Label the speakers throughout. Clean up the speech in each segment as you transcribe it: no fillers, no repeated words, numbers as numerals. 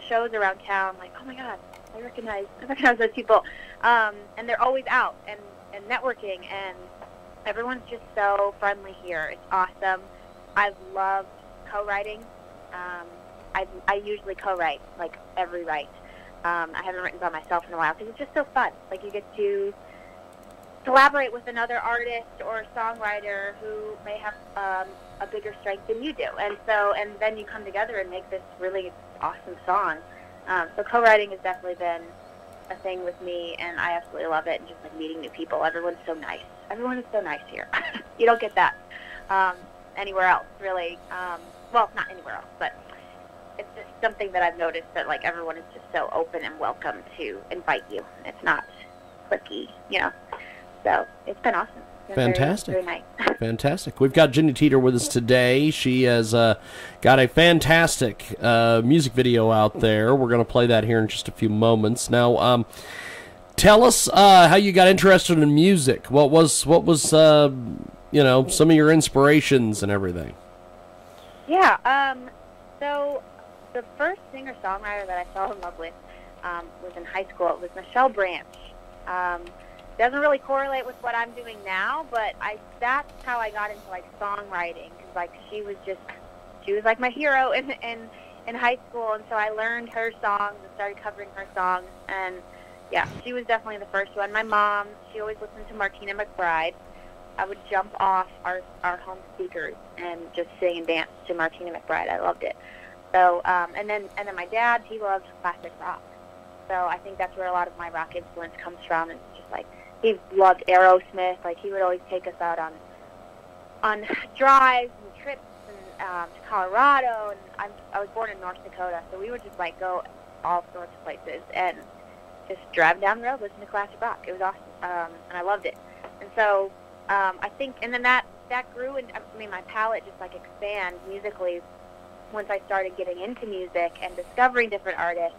Speaker 1: shows around town, like, oh my God, I recognize those people. And they're always out and networking, and everyone's just so friendly here. It's awesome. I've loved co-writing. I usually co-write, like, every write. I haven't written by myself in a while because it's just so fun. Like, you get to collaborate with another artist or songwriter who may have a bigger strength than you do, and then you come together and make this really awesome song. So co-writing has definitely been a thing with me, and I absolutely love it. And just like meeting new people, everyone's so nice. Everyone is so nice here. You don't get that anywhere else, really. Well, not anywhere else, but it's just something that I've noticed, that like everyone is just so open and welcome to invite you. It's not cliquey, you know. So it's been awesome. It's been
Speaker 2: Fantastic.
Speaker 1: Very nice.
Speaker 2: Fantastic. We've got Ginny Teeter with us today. She has got a fantastic music video out there. We're going to play that here in just a few moments. Now, tell us how you got interested in music. What was some of your inspirations and everything?
Speaker 1: Yeah. So the first singer-songwriter that I fell in love with was in high school. It was Michelle Branch. Doesn't really correlate with what I'm doing now, but that's how I got into like songwriting, because like she was like my hero in high school, and so I learned her songs and started covering her songs, and yeah, she was definitely the first one. My mom, she always listened to Martina McBride. I would jump off our home speakers and just sing and dance to Martina McBride. I loved it. So and then my dad, he loved classic rock. So I think that's where a lot of my rock influence comes from. It's just like he loved Aerosmith. Like he would always take us out on drives and trips and to Colorado. And I was born in North Dakota, so we would just like go all sorts of places and just drive down the road, listen to classic rock. It was awesome, and I loved it. And so I think, and then that grew, and I mean my palette just like expanded musically once I started getting into music and discovering different artists.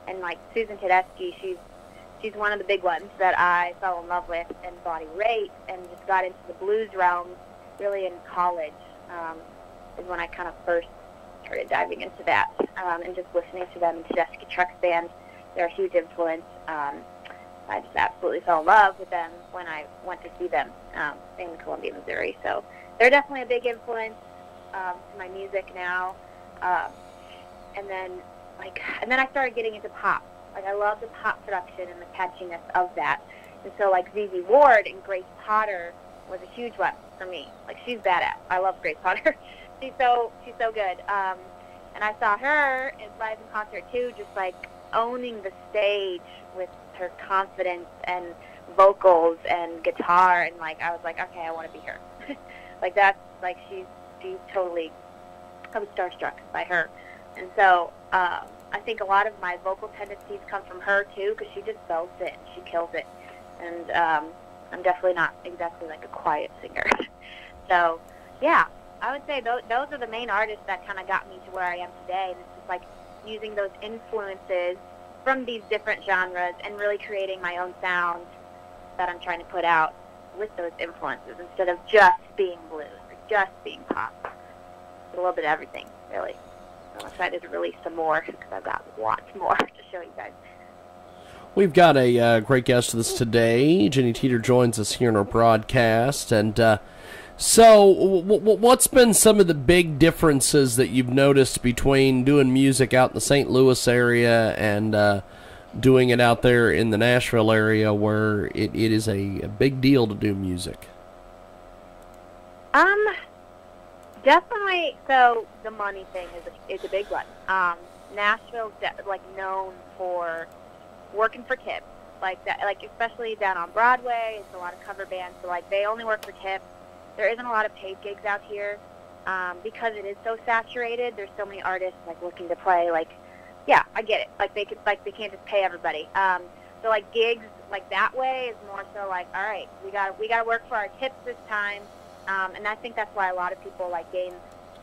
Speaker 1: And like Susan Tedeschi, she's one of the big ones that I fell in love with, and Bonnie Raitt, and just got into the blues realm really in college. Is when I kind of first started diving into that, and just listening to them. And Tedeschi Trucks Band, they're a huge influence. I just absolutely fell in love with them when I went to see them in Columbia, Missouri. So they're definitely a big influence to my music now. And then I started getting into pop. Like I love the pop production and the catchiness of that. And so like ZZ Ward and Grace Potter was a huge one for me. Like she's badass. I love Grace Potter. she's so good. And I saw her live in concert too, just like owning the stage with her confidence and vocals and guitar, and like I was like, okay, I want to be her. Like that's like she's totally. I was starstruck by her, and so I think a lot of my vocal tendencies come from her too, because she just belts it, and she kills it, and I'm definitely not exactly like a quiet singer. So yeah, I would say those are the main artists that kind of got me to where I am today, and it's just like using those influences from these different genres and really creating my own sound that I'm trying to put out with those influences, instead of just being blues or just being pop. It's a little bit of everything, really. So I'm excited to release some more, because I've got lots more to show you guys.
Speaker 2: We've got a great guest with us today. Ginny Teeter joins us here in our broadcast. And so what's been some of the big differences that you've noticed between doing music out in the St. Louis area and doing it out there in the Nashville area, where it is a big deal to do music?
Speaker 1: Definitely. So the money thing is a big one. Nashville's like known for working for tips, like that. Like especially down on Broadway, it's a lot of cover bands. So like they only work for tips. There isn't a lot of paid gigs out here because it is so saturated. There's so many artists like looking to play. Like, yeah, I get it. Like they can't just pay everybody. So like gigs like that way is more so like, all right, we got to work for our tips this time. And I think that's why a lot of people like gain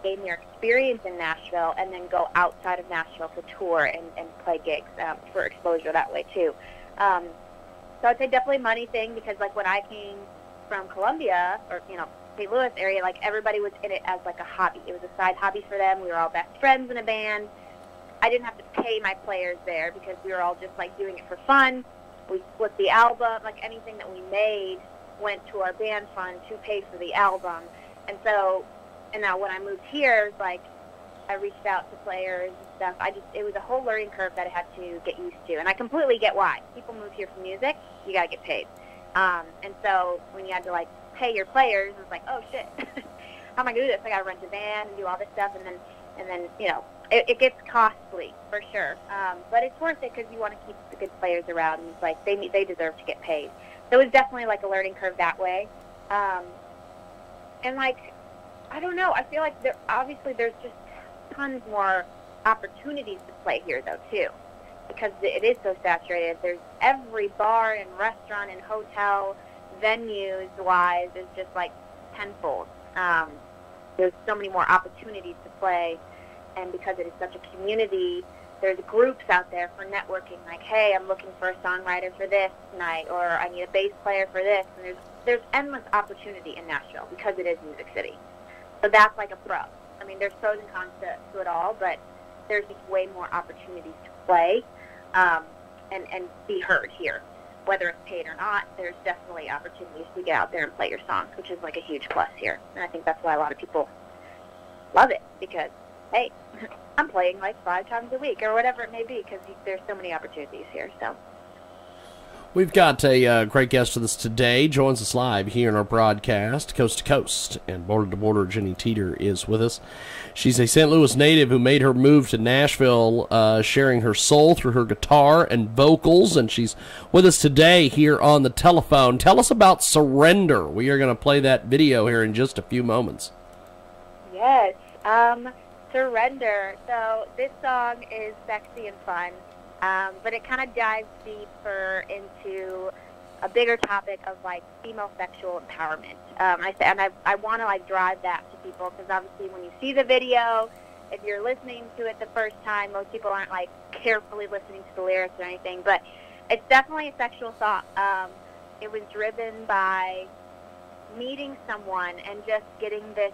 Speaker 1: their experience in Nashville and then go outside of Nashville to tour and play gigs for exposure that way too. So I'd say definitely money thing, because like when I came from Columbia or St. Louis area, like everybody was in it as like a hobby. It was a side hobby for them. We were all best friends in a band. I didn't have to pay my players there because we were all just like doing it for fun. We split the album, like anything that we made went to our band fund to pay for the album. And so, and now when I moved here, it was like I reached out to players and stuff. It was a whole learning curve that I had to get used to. And I completely get why. People move here for music, you got to get paid. And so when you had to like pay your players, it was like, oh shit, how am I going to do this? I got to rent a van and do all this stuff. And then you know, it gets costly for sure. But it's worth it because you want to keep the good players around. And it's like they deserve to get paid. So it was definitely like a learning curve that way. And like, I don't know, I feel like there's just tons more opportunities to play here though too, because it is so saturated. There's every bar and restaurant and hotel venues wise is just like tenfold. There's so many more opportunities to play, and because it is such a community, there's groups out there for networking, like, hey, I'm looking for a songwriter for this night, or I need a bass player for this, and there's endless opportunity in Nashville because it is Music City. So that's like a pro. I mean, there's pros and cons to it all, but there's just way more opportunities to play and be heard here. Whether it's paid or not, there's definitely opportunities to get out there and play your songs, which is like a huge plus here. And I think that's why a lot of people love it, because, hey, I'm playing like 5 times a week or whatever it may be, because there's so many opportunities here. So
Speaker 2: we've got a great guest with us today. Joins us live here in our broadcast, coast to coast and border to border. Jenny Teeter is with us. She's a St. Louis native who made her move to Nashville, sharing her soul through her guitar and vocals, and she's with us today here on the telephone. Tell us about Surrender. We are going to play that video here in just a few moments.
Speaker 1: Yes, Surrender. So this song is sexy and fun. But it kind of dives deeper into a bigger topic of like female sexual empowerment. I want to like drive that to people, because obviously when you see the video, if you're listening to it the first time, most people aren't like carefully listening to the lyrics or anything. But it's definitely a sexual song. It was driven by meeting someone and just getting this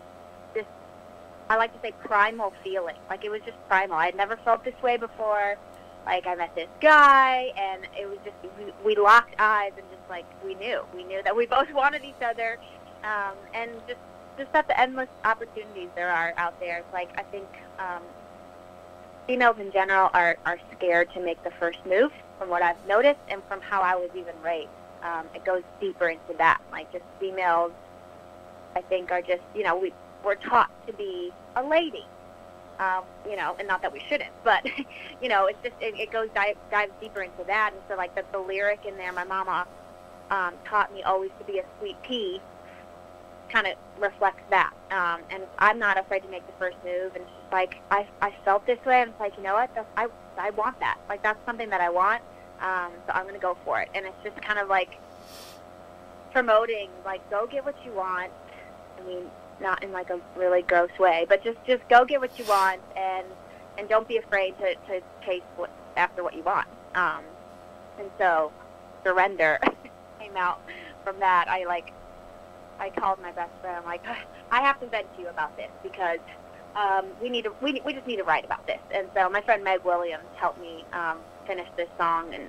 Speaker 1: I like to say primal feeling. Like it was just primal. I had never felt this way before. Like, I met this guy, and it was just, we locked eyes, and just, like, we knew that we both wanted each other, and just that the endless opportunities there are out there. It's like, I think females in general are scared to make the first move, from what I've noticed, and from how I was even raised. It goes deeper into that. Like, just females, I think, are just, you know, we're taught to be a lady. You know, and not that we shouldn't, but, you know, it's just, it goes, dives deeper into that. And so, like, the lyric in there, my mama taught me always to be a sweet pea, kind of reflects that. And I'm not afraid to make the first move. And it's just like, I felt this way, and it's like, you know what, I want that. Like, that's something that I want, so I'm going to go for it. And it's just kind of like promoting, like, go get what you want. I mean, not in like a really gross way, but just go get what you want, and don't be afraid to chase after what you want. And so Surrender came out from that. I called my best friend. I'm like, I have to vent to you about this, because we just need to write about this. And so my friend Meg Williams helped me finish this song, and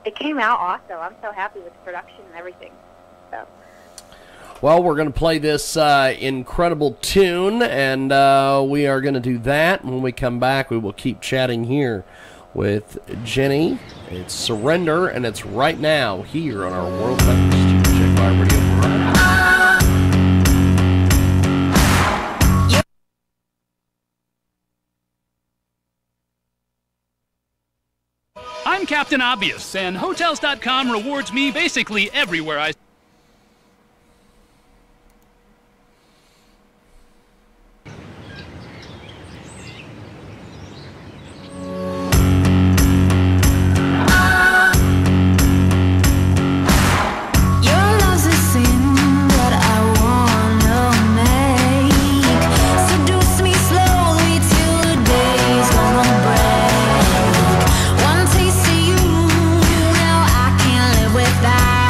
Speaker 1: it came out awesome. I'm so happy with the production and everything. So.
Speaker 2: Well, we're going to play this incredible tune, and we are going to do that. When we come back, we will keep chatting here with Jenny. It's Surrender, and it's right now here on our World Famous Jiggy Jaguar Radio program.
Speaker 3: I'm Captain Obvious, and Hotels.com rewards me basically everywhere I...
Speaker 4: Without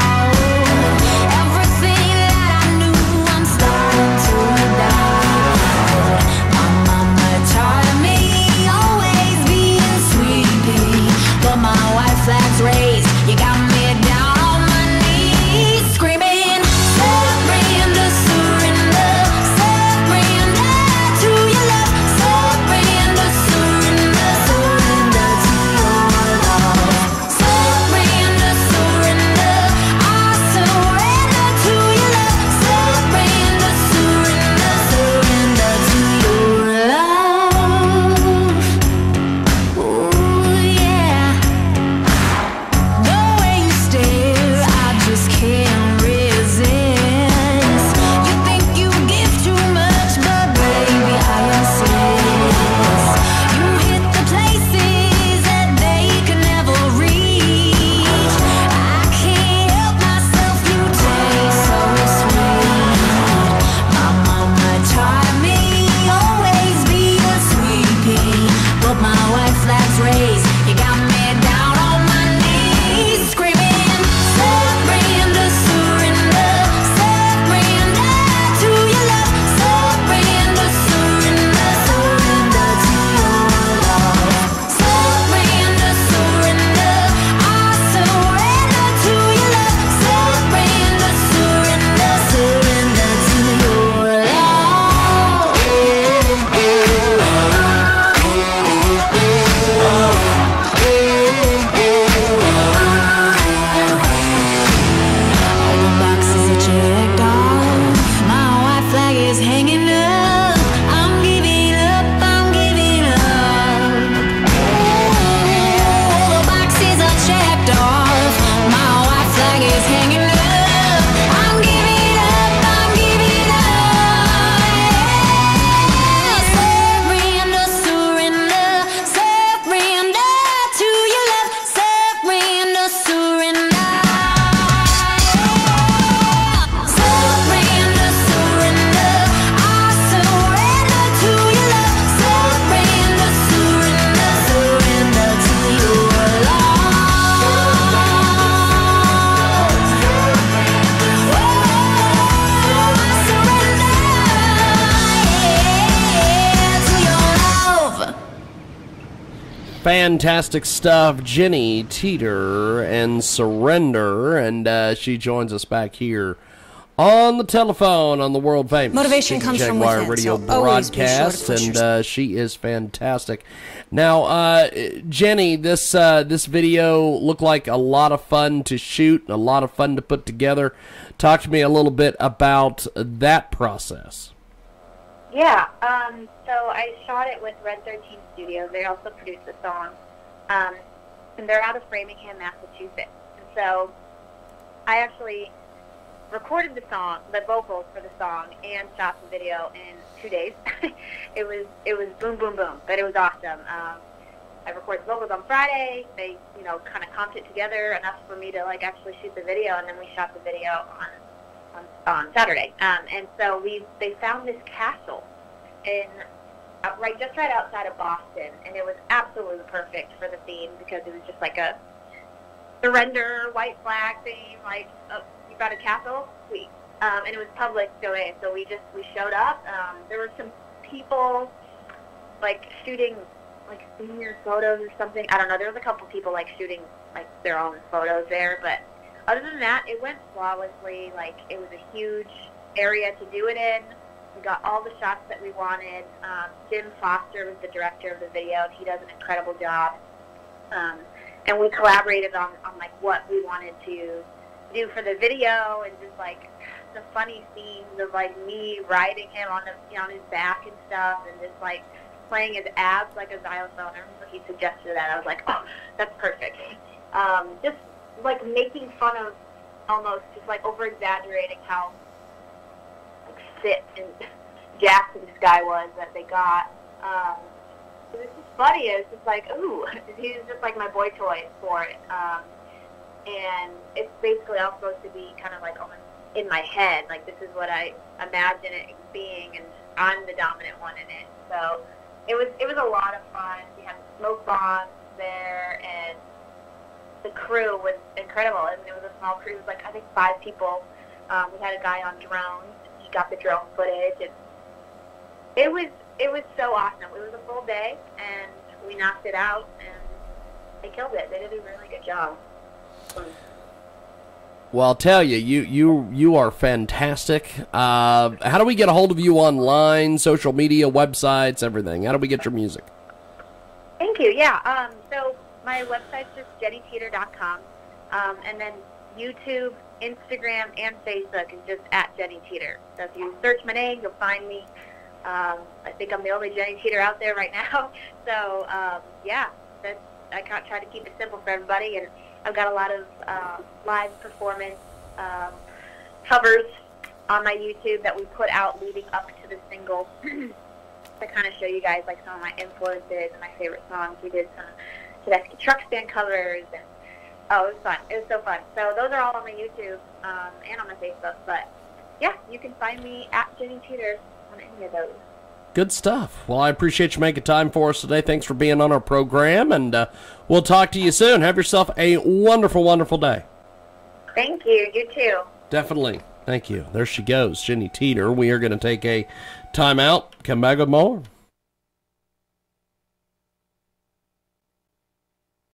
Speaker 2: Fantastic stuff, Jenny Teeter and Surrender, and she joins us back here on the telephone on the world famous
Speaker 4: Motivation
Speaker 2: Jiggy
Speaker 4: comes from
Speaker 2: Jaguar
Speaker 4: within,
Speaker 2: radio
Speaker 4: so always be sure to
Speaker 2: broadcast,
Speaker 4: push
Speaker 2: and she is fantastic. Now, Jenny, this video looked like a lot of fun to shoot, a lot of fun to put together. Talk to me a little bit about that process.
Speaker 1: Yeah, so I shot it with Red 13 Studios. They also produced the song, and they're out of Framingham, Massachusetts. And so I actually recorded the song, the vocals for the song, and shot the video in 2 days. It was boom, boom, boom, but it was awesome. I recorded the vocals on Friday. They, kind of comped it together enough for me to actually shoot the video, and then we shot the video on Saturday. And so they found this castle just right outside of Boston, and it was absolutely perfect for the theme because it was just like a surrender white flag theme. Oh, you got a castle, sweet. And it was public domain, so we showed up. There were some people shooting senior photos or something. I don't know. There was a couple people shooting their own photos there, but other than that, it went flawlessly. It was a huge area to do it in. We got all the shots that we wanted. Jim Foster was the director of the video, and he does an incredible job. And we collaborated on what we wanted to do for the video, and just the funny scenes of me riding him on his back and stuff, and just playing his abs like a xylophone. I remember he suggested that. I was like, oh, that's perfect. Just making fun of, almost just over exaggerating how fit and jacked this guy was that they got. It was just funny. It was just ooh, he was just my boy toy for it. And it's basically all supposed to be kind of almost in my head. This is what I imagine it being, and I'm the dominant one in it. So it was a lot of fun. We had smoke bombs there, and the crew was incredible. I mean, it was a small crew. It was I think 5 people. We had a guy on drones. He got the drone footage, and it was so awesome. It was a full day, and we knocked it out, and they killed it. They did a really good job.
Speaker 2: Well, I'll tell you, you are fantastic. How do we get a hold of you online, social media, websites, everything? How do we get your music?
Speaker 1: Thank you. Yeah. So my website's just jennyteeter.com, and then YouTube, Instagram, and Facebook is just at Jenny Teeter. So if you search my name, you'll find me. I think I'm the only Jenny Teeter out there right now. So yeah, I try to keep it simple for everybody, and I've got a lot of live performance covers on my YouTube that we put out leading up to the single to kind of show you guys some of my influences and my favorite songs. We did some Tedeschi Truck Stand covers, and oh, it was fun. It was so fun. So those are all on my YouTube and on my Facebook. But yeah, you can find me at Jenny Teeter on any of those.
Speaker 2: Good stuff. Well, I appreciate you making time for us today. Thanks for being on our program, and we'll talk to you soon. Have yourself a wonderful, wonderful day.
Speaker 1: Thank you. You too.
Speaker 2: Definitely. Thank you. There she goes, Jenny Teeter. We are going to take a time out. Come back with more.